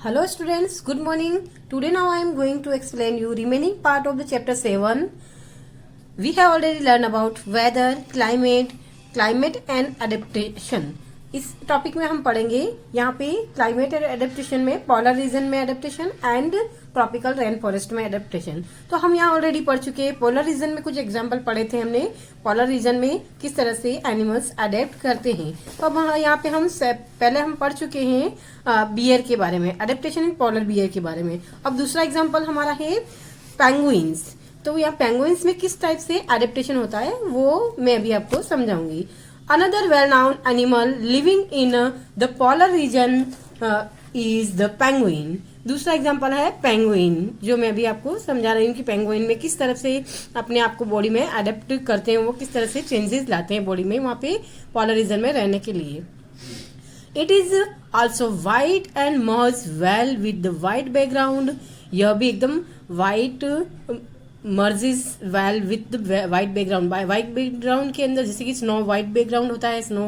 Hello students, good morning. Today now I am going to explain you remaining part of the chapter 7. We have already learned about weather, climate and adaptation. इस topic में हम पढ़ेंगे यहाँ पे climate and adaptation में polar region में adaptation and tropical rain forest में adaptation. तो हम यहाँ ऑलरेडी पढ़ चुके हैं. पोलर रीजन में कुछ एग्जांपल पढ़े थे हमने. पोलर रीजन में किस तरह से एनिमल्स अडेप्ट करते हैं. तो अब यहाँ पे हम पहले हम पढ़ चुके हैं बियर के बारे में, एडेप्टेशन इन पोलर बियर के बारे में. अब दूसरा एग्जाम्पल हमारा है पेंगुइन्स. तो यहाँ पेंगुइन्स में किस टाइप से एडेप्टेशन होता है वो मैं अभी आपको समझाऊंगी. Another well-known animal living in the polar region is the penguin. दूसरा एग्जाम्पल है पेंगुइन, जो मैं अभी आपको समझा रही हूँ कि पेंगुइन में किस तरह से अपने आप को बॉडी में अडेप्ट करते हैं, वो किस तरह से चेंजेस लाते हैं बॉडी में वहाँ पे पोलर रीजन में रहने के लिए. It is also white and merge well with the white background. यह भी एकदम white merges well with white background. White background के अंदर जैसे कि स्नो वाइट बैकग्राउंड होता है स्नो,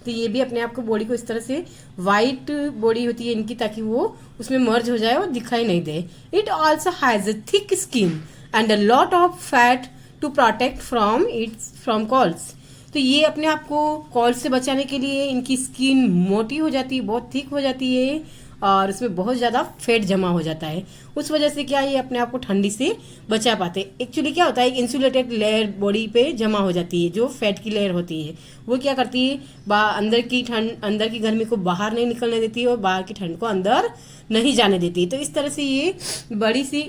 तो ये भी अपने आप को बॉडी को इस तरह से वाइट बॉडी होती है इनकी, ताकि वो उसमें मर्ज हो जाए और दिखाई नहीं दे. It also has a thick skin and a lot of fat to protect from colds. तो ये अपने आप को कॉल से बचाने के लिए इनकी स्किन मोटी हो जाती है, बहुत थिक हो जाती है और उसमें बहुत ज़्यादा फैट जमा हो जाता है. उस वजह से क्या ये अपने आप को ठंडी से बचा पाते. एक्चुअली क्या होता है, एक इंसुलेटेड लेयर बॉडी पे जमा हो जाती है, जो फैट की लेयर होती है वो क्या करती है, अंदर की गर्मी को बाहर नहीं निकलने देती है और बाहर की ठंड को अंदर नहीं जाने देती है. तो इस तरह से ये बड़ी सी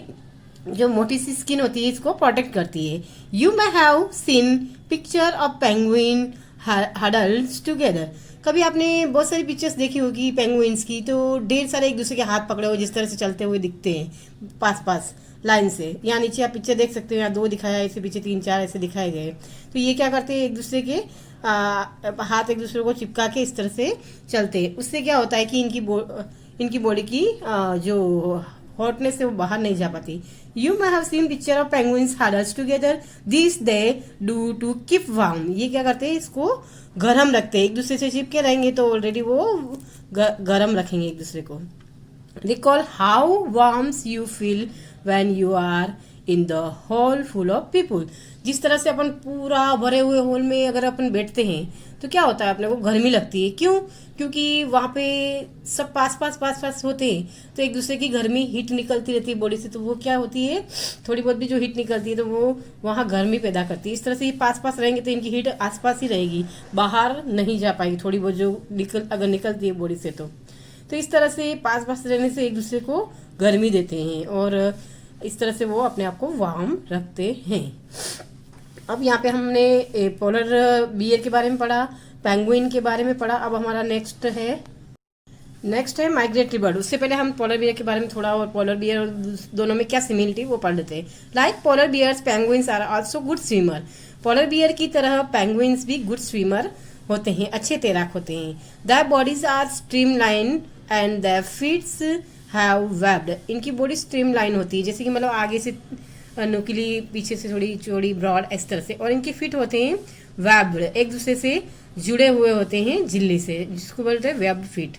जो मोटी सी स्किन होती है इसको प्रोटेक्ट करती है. You may have seen picture of penguin hurdles together. कभी आपने बहुत सारी पिक्चर्स देखी होगी पेंगुइन्स की, तो ढेर सारे एक दूसरे के हाथ पकड़े हुए जिस तरह से चलते हुए दिखते हैं पास पास लाइन से. यहाँ नीचे आप पिक्चर देख सकते हो, यहाँ 2 दिखाया है, इससे पीछे 3-4 ऐसे दिखाए गए. तो ये क्या करते हैं, एक दूसरे के हाथ एक दूसरे को चिपका के इस तरह से चलते हैं. उससे क्या होता है कि इनकी बॉडी की जो हॉटनेस से वो बाहर नहीं जा पाती. You may have seen picture of penguins huddles together. This they do to keep warm. ये क्या करते हैं, इसको गरम रखते हैं. एक दूसरे से चिपके रहेंगे तो ऑलरेडी वो गरम रखेंगे एक दूसरे को. Recall how warms you feel when you are in the hall full of people. जिस तरह से अपन पूरा भरे हुए हॉल में अगर अपन बैठते हैं तो क्या होता है, अपने को गर्मी लगती है. क्यों? क्योंकि वहाँ पे सब पास पास होते हैं, तो एक दूसरे की गर्मी हीट निकलती रहती है बॉडी से. तो वो क्या होती है, थोड़ी बहुत भी जो हीट निकलती है तो वो वहाँ गर्मी पैदा करती है. इस तरह से ये पास रहेंगे तो इनकी हीट आसपास ही रहेगी, बाहर नहीं जा पाएगी थोड़ी बहुत जो अगर निकलती है बॉडी से. तो इस तरह से पास रहने से एक दूसरे को गर्मी देते हैं और इस तरह से वो अपने आप को वार्म रखते हैं. अब यहाँ पे हमने पोलर बियर के बारे में पढ़ा, पेंगुइन के बारे में पढ़ा. अब हमारा नेक्स्ट है माइग्रेटरी बर्ड. उससे पहले हम पोलर बियर के बारे में थोड़ा और पोलर बियर और दोनों में क्या सिमिलरिटी वो पढ़ लेते हैं. Like polar bears penguins are also good swimmer. Polar bear की तरह पेंगुइन्स भी गुड स्विमर होते हैं, अच्छे तैराक होते हैं. The bodies are streamline and the feets have webbed. इनकी बॉडी स्ट्रीमलाइन होती है, जैसे कि मतलब आगे से नुकीली, पीछे से थोड़ी चौड़ी ब्रॉड इस तरह से. और इनके फिट होते हैं वेब्ड, एक दूसरे से जुड़े हुए होते हैं झिल्ली से, जिसको बोलते हैं webbed feet.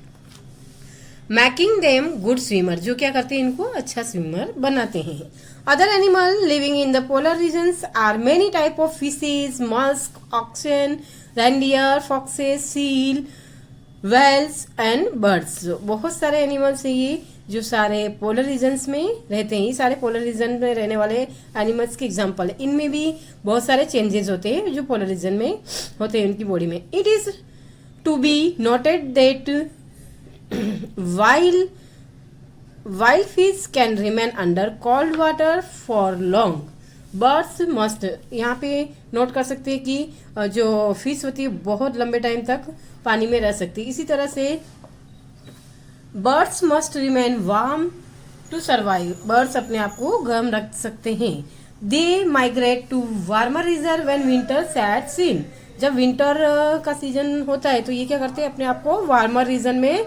Making them good swimmer, जो क्या करते हैं, इनको अच्छा स्विमर बनाते हैं. Other animal living in the polar regions are many type of fishes, musk, oxen, reindeer, foxes, seal, whales and birds. बहुत सारे एनिमल्स हैं ये जो सारे पोलर रीजन्स में रहते हैं. ये सारे पोलर रीजन में रहने वाले एनिमल्स के एग्जांपल है. इनमें भी बहुत सारे चेंजेस होते हैं जो पोलर रीजन में होते हैं उनकी बॉडी में. It is to be noted that wild fish can remain under cold water for long. Birds must, यहाँ पे नोट कर सकते हैं कि जो फिश होती है बहुत लंबे टाइम तक पानी में रह सकती है. इसी तरह से birds must remain warm to survive. Birds अपने आप को गर्म रख सकते हैं. They migrate to warmer region when winter sets in. जब विंटर का सीजन होता है तो ये क्या करते हैं, अपने आप को वार्मर रीजन में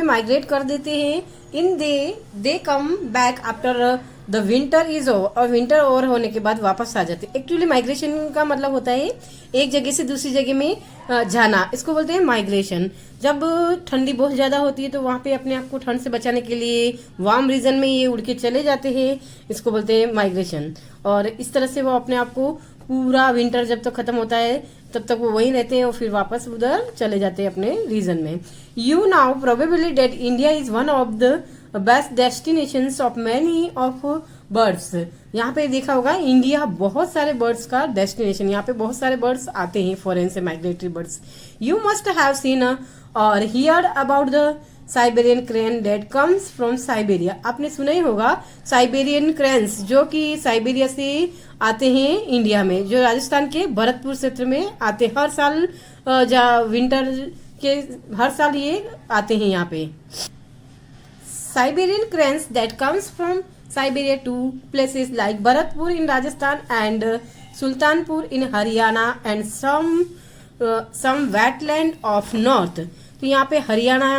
माइग्रेट कर देते हैं. And they come back after the winter is over, और विंटर ओवर होने के बाद वापस आ जाते। एक्चुअली माइग्रेशन का मतलब होता है एक जगह से दूसरी जगह में जाना, इसको बोलते हैं माइग्रेशन। जब ठंडी बहुत ज़्यादा होती है तो वहाँ पे अपने आप को ठंड से बचाने के लिए वार्म रीजन में ये उड़ के चले जाते हैं, इसको बोलते हैं माइग्रेशन। और इस तरह से वो अपने आप को पूरा विंटर जब तक खत्म होता है तब तक वो वहीं रहते हैं और फिर वापस उधर चले जाते हैं अपने रीजन में। You now probably that India is one of the best destinations of many of birds. यहाँ पे देखा होगा इंडिया बहुत सारे बर्ड्स का डेस्टिनेशन, यहाँ पे बहुत सारे बर्ड्स आते हैं फॉरेन से, migratory birds. You must have seen or hear about the Siberian crane that comes from Siberia. आपने सुना ही होगा साइबेरियन क्रेन्स जो कि साइबेरिया से आते हैं इंडिया में, जो राजस्थान के भरतपुर क्षेत्र में आते हैं हर साल, विंटर के हर साल ये आते हैं यहाँ पे। Siberian cranes that comes from Siberia to places like Bharatpur in Rajasthan and Sultanpur in Haryana and some wetland of north। तो यहाँ पे हरियाणा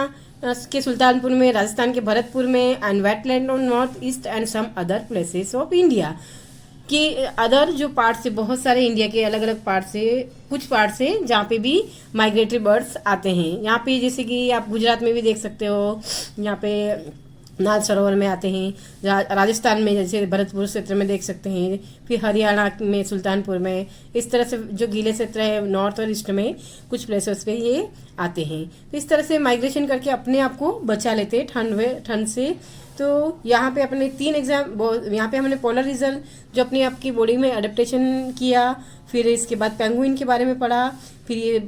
के सुल्तानपुर में, राजस्थान के भरतपुर में, and wetland of north east and some other places of India कि other जो part से, बहुत सारे इंडिया के अलग अलग पार्ट से, कुछ पार्ट से जहाँ पे भी माइग्रेटरी बर्ड्स आते हैं। यहाँ पे जैसे कि आप गुजरात में भी देख सकते हो, यहाँ पे नाल सरोवर में आते हैं, राजस्थान में जैसे भरतपुर क्षेत्र में देख सकते हैं, फिर हरियाणा में सुल्तानपुर में, इस तरह से जो गीले क्षेत्र है नॉर्थ और ईस्ट में कुछ प्लेसेस पे ये आते हैं। तो इस तरह से माइग्रेशन करके अपने आप को बचा लेते हैं ठंड से। तो यहाँ पे अपने 3 एग्जाम, यहाँ पे हमने पोलर रीजन जो अपनी आपकी बॉडी में अडेप्टेशन किया, फिर इसके बाद पेंगुइन के बारे में पढ़ा, फिर ये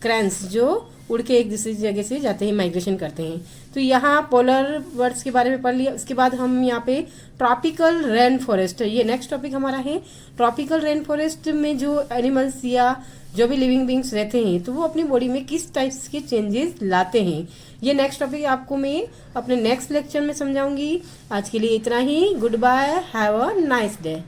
क्रैंस जो उड़ के एक दूसरी जगह से जाते हैं, माइग्रेशन करते हैं। तो यहाँ पोलर बर्ड्स के बारे में पढ़ लिया। उसके बाद हम यहाँ पे ट्रॉपिकल रेन फॉरेस्ट, ये नेक्स्ट टॉपिक हमारा है। ट्रॉपिकल रेन फॉरेस्ट में जो एनिमल्स या जो भी लिविंग बींग्स रहते हैं तो वो अपनी बॉडी में किस टाइप्स के चेंजेस लाते हैं, ये नेक्स्ट टॉपिक आपको मैं अपने नेक्स्ट लेक्चर में समझाऊंगी। आज के लिए इतना ही। Goodbye, have a nice day.